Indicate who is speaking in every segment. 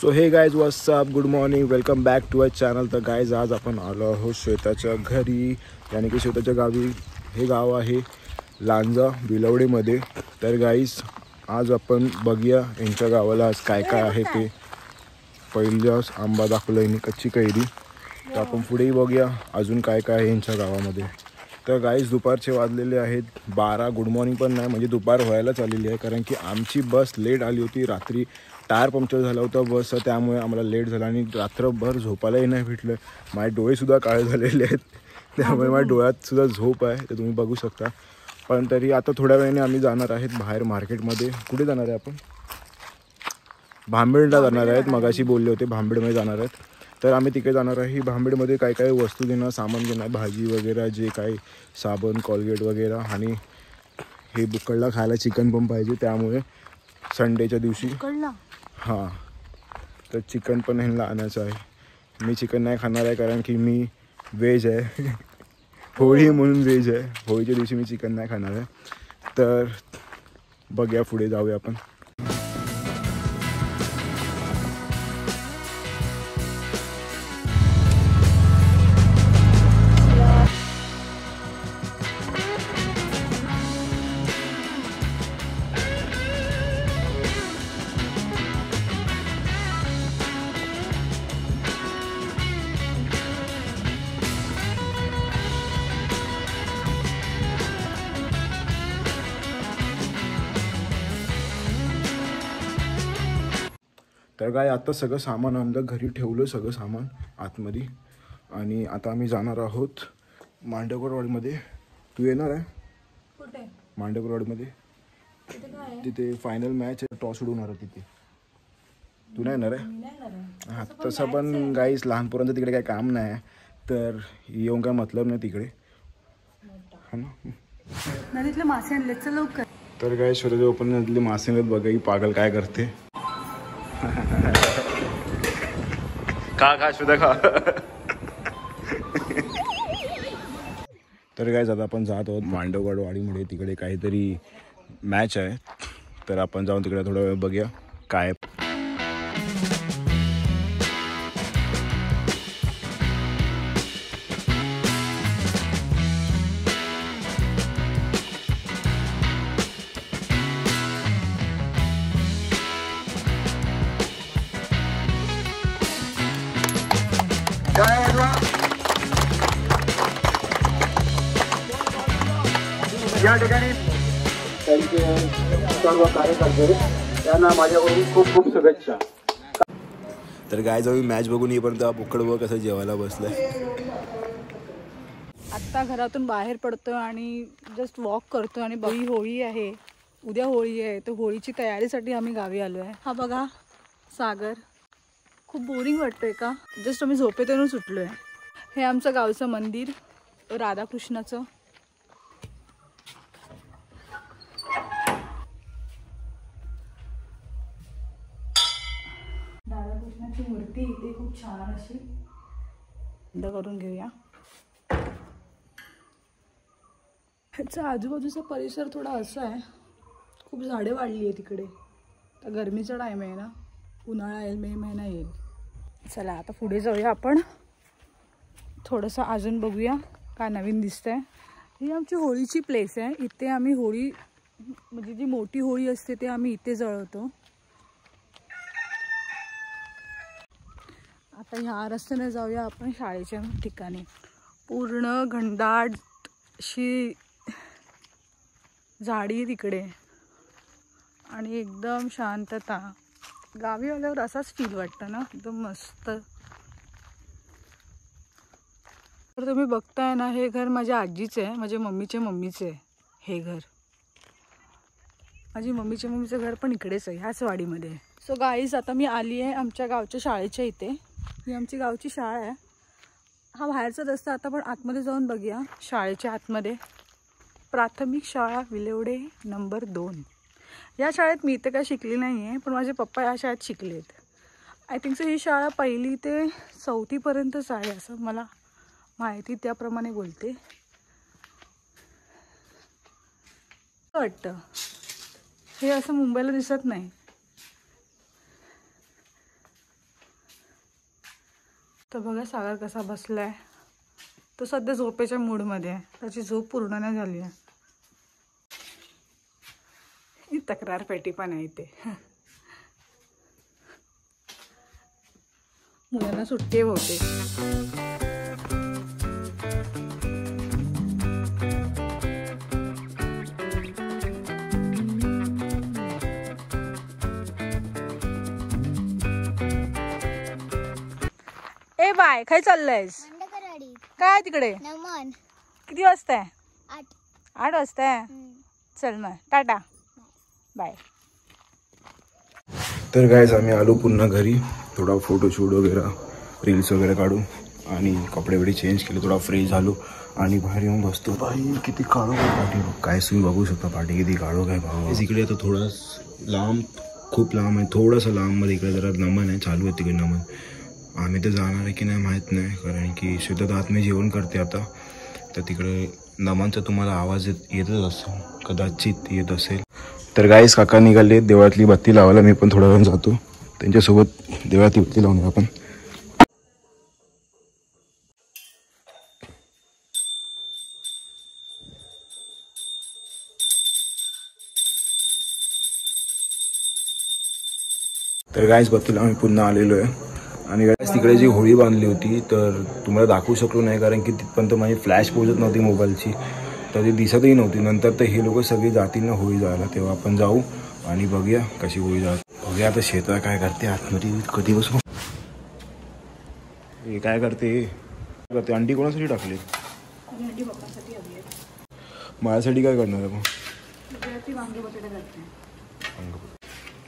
Speaker 1: So hey guys what's up, good morning, welcome back to our channel. तर guys आज आपण आलो आहोत श्वेताच्या घरी, यानी की श्वेताच्या गावी. हे गाव आहे लांजा बिलवडेमध्ये. तर गाइज आज आपण बघूया यांच्या गावाला आज काय काय आहे ते. पहिल्याच आंबा दाखवला यांनी, कच्ची कैरी. तर आपण पुढेही बघूया अजून काय काय आहे यांच्या गावामध्ये. तर गाइज दुपारचे वाजलेले आहेत 12. गुड मॉर्निंग पण नाही, म्हणजे दुपार व्हायलाच आलेली आहे, कारण की आमची बस लेट आली होती. रात्री टायर पंक्चर झाला होता बसचा, त्यामुळे आम्हाला लेट झाला आणि रात्रभर झोपायलाही नाही भेटलं. माझे डोळेसुद्धा काळे झालेले आहेत, त्यामुळे माझ्या डोळ्यातसुद्धा झोप आहे, ते तुम्ही बघू शकता. पण तरी आता थोड्या वेळाने आम्ही जाणार आहेत बाहेर मार्केटमध्ये. कुठे जाणार आहे आपण? भांबेडला जाणार आहेत. मगाशी बोलले होते भांबेडमध्ये जाणार आहेत. तर आम्ही तिकडे जाणार आहे. भांबेडमध्ये काय काय वस्तू घेणं, सामान घेणं, भाजी वगैरे, जे काही साबण, कॉलगेट वगैरे. आणि हे बुक्कडला खायला चिकन पण पाहिजे, त्यामुळे संडेच्या दिवशी हां, तर चिकन पण ह्यांना आणायचं आहे. मी चिकन नाही खाणार आहे, कारण की मी व्हेज आहे. होळी म्हणून व्हेज आहे. होळीच्या दिवशी मी चिकन नाही खाणार आहे. तर बघूया, पुढे जाऊया आपण. तर काय आता सगळं सामान आणलं, घरी ठेवलं सगळं सामान आतमध्ये. आणि आता आम्ही जाणार आहोत मांडवगडवाडीमध्ये. तू येणार आहे?
Speaker 2: कुठे?
Speaker 1: मांडवगडवाडीमध्ये. तिथे फायनल मॅच आहे, टॉस उडवणार आहे तिथे. तू नाही येणार आहे? हां, तसं पण गाईस लहान पोरांचं तिकडे काही काम नाही आहे, तर येऊन काय मतलब नाही तिकडे, हां ना.
Speaker 2: नदीतले मासे आणले, चल लवकर.
Speaker 1: तर काय शोधाचे ओपन नदीतले मासे आणलेत. बघा ही पागल काय करते. खा शोधा खा. तर काय आता आपण जात आहोत मांडवगडवाडीमध्ये. तिकडे काहीतरी मॅच आहे, तर आपण जाऊन तिकडे थोडा वेळ बघूया काय.
Speaker 3: या ठिकाणी त्यांचे सर्व कार्यकर्ते त्यांना माझ्याकडून खूप खूप शुभेच्छा.
Speaker 1: तर काय जाऊ मॅच बघून येईपर्यंत बुक्कड बघ कसं जेवायला बसलंय.
Speaker 2: आत्ता घरातून बाहेर पडतोय आणि जस्ट वॉक करतोय. आणि बघी होळी आहे, उद्या होळी आहे, तर होळीची तयारीसाठी आम्ही गावी आलो आहे. हा बघा सागर. खूप बोरिंग वाटतंय का? जस्ट आम्ही झोपेतून सुटलो आहे. हे आमचं गावचं मंदिर राधाकृष्णाचं. राधाकृष्णाची मूर्ती इथे खूप छान अशी. बंद करून घेऊया. ह्याचा आजूबाजूचा परिसर थोडा असा आहे, खूप झाडे वाढली आहे तिकडे. तर गरमीचा टाईम आहे ना, उन्हाळा येईल, मे महिना येईल. चला आता पुढे जाऊया आपण. थोडंसं अजून बघूया काय नवीन दिसतंय. ही आमची होळीची प्लेस आहे. इथे आम्ही होळी, म्हणजे जी मोठी होळी असते ते आम्ही इथे जळवतो. आता ह्या रस्त्याने जाऊया आपण शाळेच्या ठिकाणी. पूर्ण घनदाट अशी झाडी तिकडे आणि एकदम शांतता. गावी आल्यावर असाच फील वाटतं ना, एकदम मस्त. तर तुम्ही बघताय ना, हे घर माझ्या आजीचे आहे, माझ्या मम्मीचे आहे हे घर. माझी मम्मीचं घर पण इकडेच आहे, ह्याच वाडीमध्ये. सो गाईज आता मी आली आहे आमच्या गावच्या शाळेच्या इथे. ही आमची गावची शाळा आहे. हा बाहेरचा रस्ता. आता पण आतमध्ये जाऊन बघूया शाळेच्या आतमध्ये. प्राथमिक शाळा विलवडे नंबर 2. या शाळेत मी इथे काय शिकली नाही आहे, पण माझे पप्पा या शाळेत शिकलेत. आय थिंक सो ही शाळा 1ली ते 4थीपर्यंतच आहे असं मला माहिती, त्याप्रमाणे बोलते. वाटतं हे असं मुंबईला दिसत नाही. तर बघा सागर कसा बसलाय. तो सध्या झोपेच्या मूडमध्ये आहे. त्याची झोप पूर्ण नाही झाली आहे. ही तक्रार पेटी पण आहे इथे. मुलांना सुट्टी होते. ए बाय काय चाललंयस? काय तिकडे
Speaker 4: नमन
Speaker 2: किती वाजता आहे?
Speaker 4: 8
Speaker 2: 8 वाजता आहे. चल मग टाटा बाय.
Speaker 1: तर गाईज आम्ही आलो पुन्हा घरी. थोडा फोटोशूट वगैरे रील्स वगैरे काढू आणि कपडे वगैरे चेंज केले. थोडा फ्रेश झालो आणि बाहेर येऊन बसतो. बाई किती काळो काय पाठी. काय तुम्ही बघू शकता पाठी किती काळो काय भाव. इकडे आता थोडा लांब खूप लांब आहे. थोडंसं लांबमध्ये इकडे जरा नमन आहे चालू आहे तिकडे नमन. आम्ही तर जाणार आहे की नाही माहीत नाही कारण की श्वेता आतमध्ये जेवण करते आता. तर तिकडे नमनचा तुम्हाला आवाज येतच असेल कदाचित येत असेल. तर गाईस काका निघाले देवळातली बत्ती लावायला. मी पण थोडा वेळ जातो त्यांच्यासोबत देवळातली बत्ती लावून आपण. तर गाईस बत्तीला आम्ही पुन्हा आलेलो आहे. आणि गाईस तिकडे जी होळी बांधली होती तर तुम्हाला दाखवू शकलो नाही कारण की तिथपर्यंत माझी फ्लॅश पोहोचत नव्हती मोबाईलची. तर ती दिसतही नव्हती. नंतर तर हे लोक सगळे जातील ना होळी जायला तेव्हा आपण जाऊ आणि बघूया कशी होळी जात. बघूया आता शेता काय करते आतमध्ये. कधी बसू हे काय करते करते. अंडी कोणासाठी टाकली? माझ्यासाठी काय करणार आहे मग?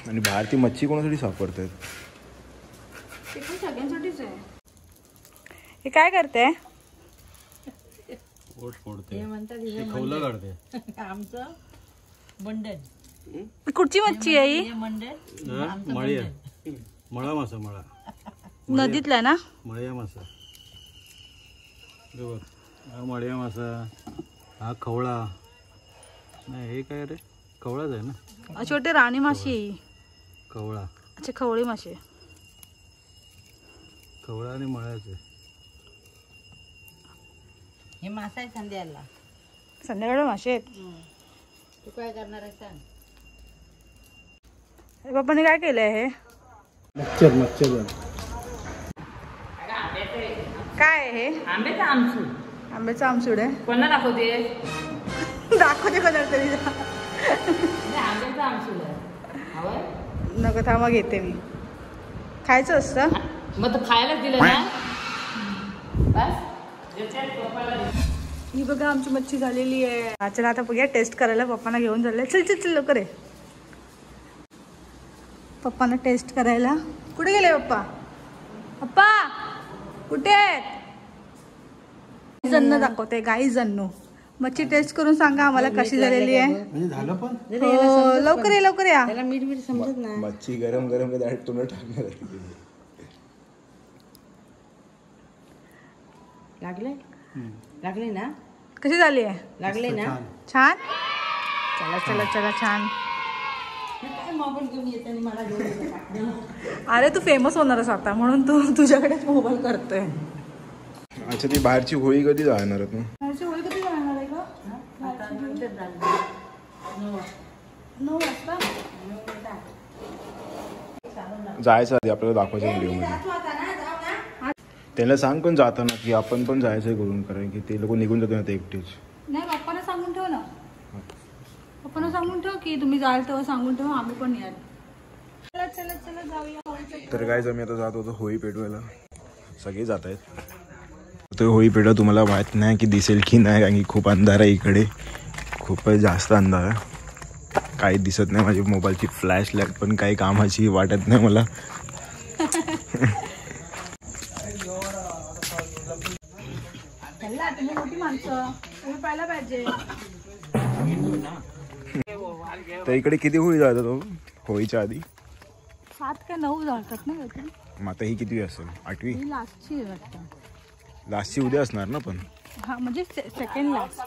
Speaker 1: आणि बाहेर ती मच्छी कोणासाठी सापडतात?
Speaker 2: सगळ्यांसाठीच आहे. हे काय करते?
Speaker 5: आमचं बंडल.
Speaker 2: कुठची मच्छी आहे ही?
Speaker 5: मळा मासा. मळा
Speaker 2: नदीतला ना?
Speaker 5: मळ्या मासा. हा मळ्या मासा. हा खवळा नाही. हे काय रे खवळाच आहे ना.
Speaker 2: छोटे राणी माशी.
Speaker 5: खवळा.
Speaker 2: अच्छा खवळी माशी.
Speaker 5: खवळा आणि मळ्याचे.
Speaker 6: हे मासा आहे संध्याला.
Speaker 2: संध्याकाळी मासे आहेत.
Speaker 6: तू काय करणार आहे सांग.
Speaker 2: बाप्पाने काय केलंय हे?
Speaker 5: मच्छर.
Speaker 2: काय आहे हे?
Speaker 6: आंब्याचा आमसूल.
Speaker 2: आंब्याचा आमसूड आहे.
Speaker 6: कोणाला दाखवते?
Speaker 2: दाखवते कोणाला तरी.
Speaker 6: आंब्याचा आमसूल आहे. हवंय?
Speaker 2: नको थांबा घेते मी. खायचं असतं
Speaker 6: मग तर खायलाच दिलं ना. बस
Speaker 2: ही बघा आमची मच्छी झालेली आहे. चला आता बघूया टेस्ट करायला. पप्पांना घेऊन चालले. चल चल चल लवकर आहे. पप्पांना टेस्ट करायला. कुठे गेले पप्पा? पप्पा कुठे आहेत? जन्नू दाखवते. गाई जन्नू मच्छी टेस्ट करून सांगा आम्हाला कशी झालेली आहे. हो लवकर या लवकर या.
Speaker 6: त्याला मीठ मीठ समजत ना.
Speaker 1: मच्छी गरम गरम तुला टाकणार.
Speaker 6: लागले ना.
Speaker 2: कशी झाली आहे?
Speaker 6: लागले ना.
Speaker 2: छान. चला चला चला छान.
Speaker 6: काय मोबाईल घेऊन येते आणि मला घेऊन.
Speaker 2: अरे तू फेमस होणारच आता म्हणून तू तुझ्याकडेच मोबाईल करतोय.
Speaker 1: अच्छा ती बाहेरची होळी कधी जाणार तू?
Speaker 2: बाहेरची होळी कधी जाणार आहे का? 9 वाजता.
Speaker 1: जायचं आधी आपल्याला दाखवायचं व्हिडिओमध्ये. त्यांना सांग पण जाताना की आपण पण जायचंय करून कारण की ते लोक निघून जातो ना ते एकटेच.
Speaker 2: नाही पप्पांना सांगून ठेव ना. पप्पांना सांगून ठेव की तुम्ही जाल तेव्हा सांगून ठेव आम्ही पण याल. चला चला चला जाऊया.
Speaker 1: तर गाईज आम्ही आता जात होतो होळी पेटवायला. सगळे जात आहेत. तर होळी पेटवा तुम्हाला माहीत नाही की दिसेल की नाही कारण की खूप अंधार आहे इकडे. खूपच जास्त अंधार आहे. काही दिसत नाही. माझी मोबाईलची फ्लॅश लाईट पण काही कामाची वाटत नाही मला.
Speaker 2: तुम्ही मोठी माणसं तुम्ही पाहायला पाहिजे.
Speaker 1: तर इकडे किती होळी जातात हो होळीच्या आधी?
Speaker 2: 7 का 9 जातात ना काहीतरी.
Speaker 1: मग आता ही किती असेल? 8वी?
Speaker 2: ही लास्टची आहे वाटतं.
Speaker 1: लास्टची उद्या असणार ना पण.
Speaker 2: हा म्हणजे सेकंड लास्ट.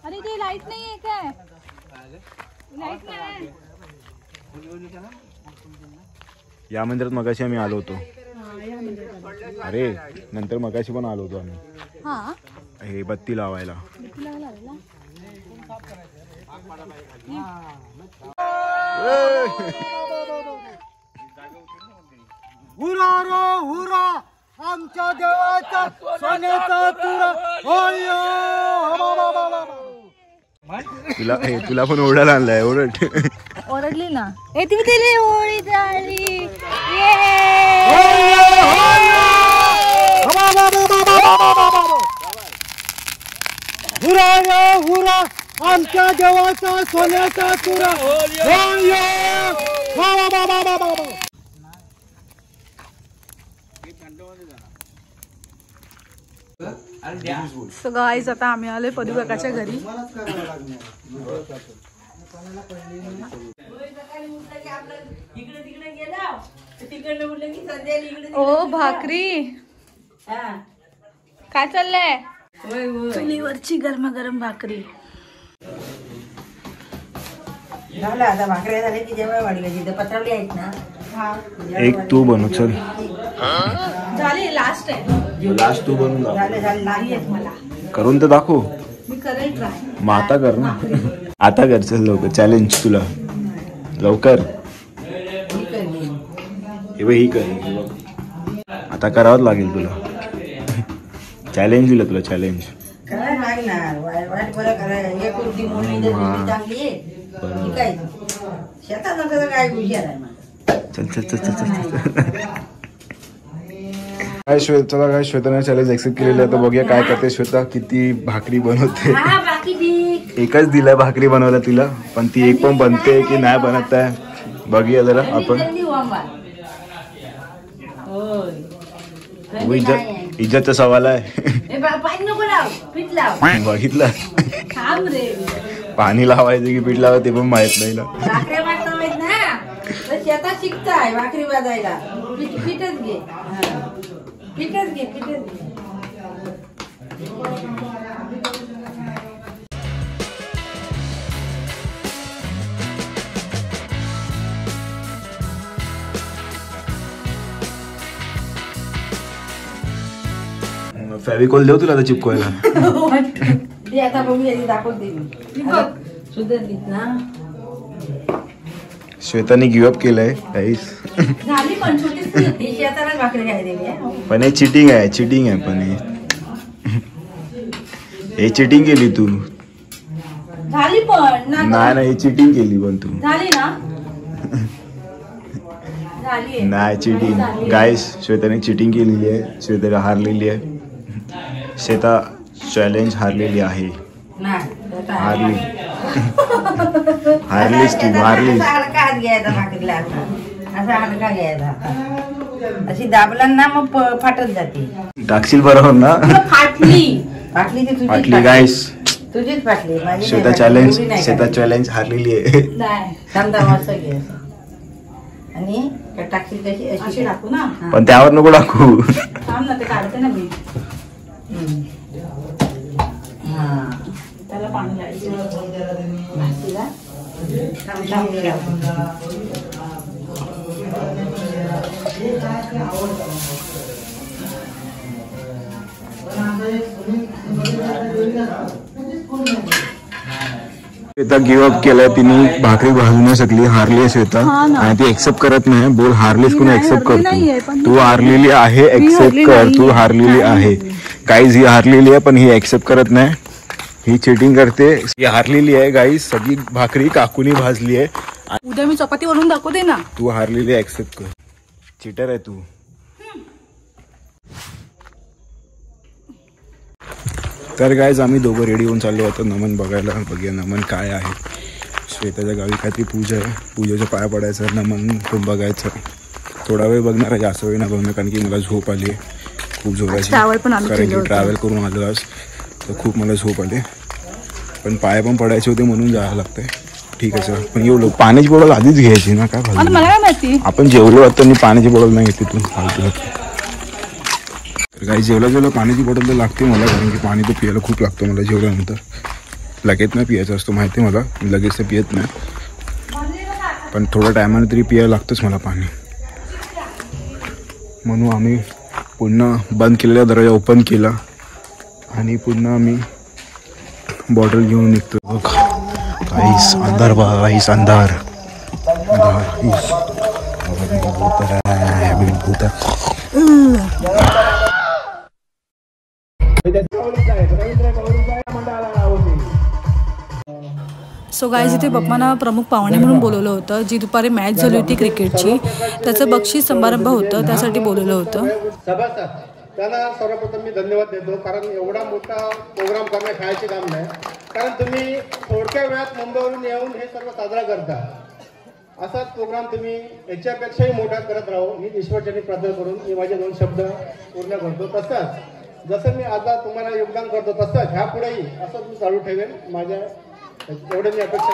Speaker 2: अरे ते लाईट नाही आहे काय? लाईट नाही.
Speaker 1: या मंदिरात मगाशी आम्ही आलो होतो. अरे नंतर मगाशी पण आलो होतो आम्ही
Speaker 2: हा
Speaker 1: हे बत्ती लावायला.
Speaker 3: हुरा रो हुरा आमच्या देवाचा सोन्याचा तुरा.
Speaker 1: तुला पण ओरडायला आणलाय. ओरड.
Speaker 2: ओरडली ना. ए ती दिली होळी झाली.
Speaker 3: हुरा रो हुरा आमच्या देवाचा सोन्याचा तुरा.
Speaker 2: सो गाईज आता आम्ही आलोय पदू काकाच्या घरी. ओ भाकरी काय चाललंय? चुलीवरची गरमागरम भाकरी.
Speaker 6: झालं आता भाकऱ्या झाल्या की जेव्हा वाढली तिथे पत्रावली आहेत ना.
Speaker 1: एक तू बनव चल.
Speaker 2: झाली लास्ट आहे.
Speaker 1: लास्ट तू बनवून दाखव.
Speaker 6: झालं नाही आहेत मला.
Speaker 1: करून तर दाखव.
Speaker 2: मी करेल ट्राय.
Speaker 1: मग आता कर ना. आता कर चल लवकर. चॅलेंज तुला लवकर. हे बघ ही कर. आता करावंच लागेल तुला. चॅलेंज दिलं तुला. चॅलेंज
Speaker 6: करायला लागणार. वाईट बरं करायला एक रुटी मोडली तर चांगली आहे. ठीक आहे. शेतात नसतं काय हुशार आहे मला.
Speaker 1: चल चल चल चल चल. काय चला काय श्वेताने चॅलेंज एक्सेप्ट केलेलं आहे. तर बघूया काय करते श्वेता. किती भाकरी बनवते. एकच दिलाय भाकरी बनवायला तिला. पण ती एक पण बनते की नाही बनत आहे बघूया जरा आपण. इज्जतचा सवाल आहे. बघितलं. पाणी लावायचं की पीठ लावायचं ते पण माहित नाही ना.
Speaker 6: भाकऱ्या वाजता माहित ना तर शेतात शिकताय भाकरी वाजायला. पीठच घे. पीठच घे. पीठच घे.
Speaker 1: फेविकॉल देऊ तुला आता चिपकवायला.
Speaker 6: ते आता बघूया दाखवते मी. सुधारलीत ना.
Speaker 1: श्वेताने गिव्ह अप केलंय काहीच.
Speaker 6: झाली पण छोटी शेतालाच भाकरी खायला.
Speaker 1: पण हे चिटिंग आहे. चिटिंग आहे पण हे चिटिंग केली तू.
Speaker 6: झाली पण
Speaker 1: नाही नाही चिटिंग केली पण तू.
Speaker 6: झाली ना. झाली
Speaker 1: नाही चिटिंग. गाईस श्वेताने चिटिंग केलेली आहे. श्वेता हारलेली आहे. श्वेता चॅलेंज हारलेली आहे. हारली. हारलीस तू. हारलीस.
Speaker 6: हलका हात घ्यायचा भाकरीला. असा हलका घ्यायचा. अशी दाबला ना मग फाटत जाते.
Speaker 1: टाकशील बरोबर ना.
Speaker 6: फाटली. फाटली ती
Speaker 1: फाटली गाईस.
Speaker 6: तुझीच फाटली. माझी
Speaker 1: श्वेता चॅलेंज. श्वेता चॅलेंज हारलेली आहे.
Speaker 6: समजा मस्त घे आणि टाकशील कशी अशी टाकू ना.
Speaker 1: पण त्यावर नको टाकू.
Speaker 2: थांब ना ते काढते ना मी. त्याला पाणी लावायचं.
Speaker 6: भाजीला
Speaker 1: श्वेता गिव्ह अप केलाय. तिने भाकरी भाजू नाही शकली. हारली आहे श्वेता. आणि ती एक्सेप्ट करत नाही. बोल हारलीस कोणी एक्सेप्ट करतो. तू हारलेली आहे. एक्सेप्ट कर. तू हारलेली आहे. गाईज ही हारलेली आहे पण ही एक्सेप्ट करत नाही. ही चिटिंग करते. ही हारलेली आहे गाईज. सगळी भाकरी काकूनी भाजली आहे.
Speaker 2: उद्या मी चपाती बनवून दाखवते ना.
Speaker 1: तू हारलेली आहे. एक्सेप्ट कर. चिटर आहे तू. तर गाईज आम्ही दोघं रेडी होऊन चाललो होतो नमन बघायला. बघूया नमन काय आहे. श्वेताच्या गावी काहीतरी पूजा आहे. पूजेच्या पाया पडायचं. नमन खूप बघायचं. थोडा वेळ बघणार आहे. जास्त वेळ नाही बघणार कारण की मला झोप आली आहे खूप जोराची. कारण की ट्रॅव्हल करून आलो आज तर खूप मला झोप आली. पण पाया पण पडायचे होते म्हणून जायला लागतंय. ठीक आहे सर. पण एवढं पाण्याची बॉटल आधीच घ्यायची ना. काय
Speaker 2: मला काय माहिती.
Speaker 1: आपण जेवलो आता मी पाण्याची बॉटल नाही घेते. तू फालतू. तर काही जेवला पाण्याची बॉटल तर लागते मला. कारण की पाणी तर पियायला खूप लागतं मला जेवल्यानंतर. लगेच नाही पियायचं असतं माहिती मला. लगेच तर पियत नाही. पण थोड्या टायमाने तरी पियायला लागतंच मला पाणी. म्हणून आम्ही पुन्हा बंद केलेला दरवाजा ओपन केला आणि पुन्हा आम्ही बॉटल घेऊन निघतो. काहीच अंधार बघा, काहीच अंधार.
Speaker 2: सो गाईज इथे पप्पांना प्रमुख पाहुणे म्हणून बोलवलं होतं. जी दुपारी मॅच झाली होती क्रिकेटची, त्याचं बक्षीस समारंभ होतं, त्यासाठी बोलवलं होतं.
Speaker 3: सभासद त्यांना सर्वप्रथम मी धन्यवाद देतो, कारण एवढा मोठा प्रोग्राम करणं खायचे काम नाही. कारण तुम्ही थोडक्या वेळात मुंबईवरून येऊन हे सर्व साजरा करता. असाच प्रोग्राम तुम्ही याच्यापेक्षाही मोठा करत राहू ही ईश्वरचरणी प्रार्थना करून मी माझे 2 शब्द पूर्ण करतो. तसंच जसं मी आता तुम्हाला योगदान करतो तसंच ह्यापुढेही असंच मी चालू ठेवेन. माझ्या एवढे मी अपेक्षा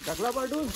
Speaker 1: ढकला पाठवून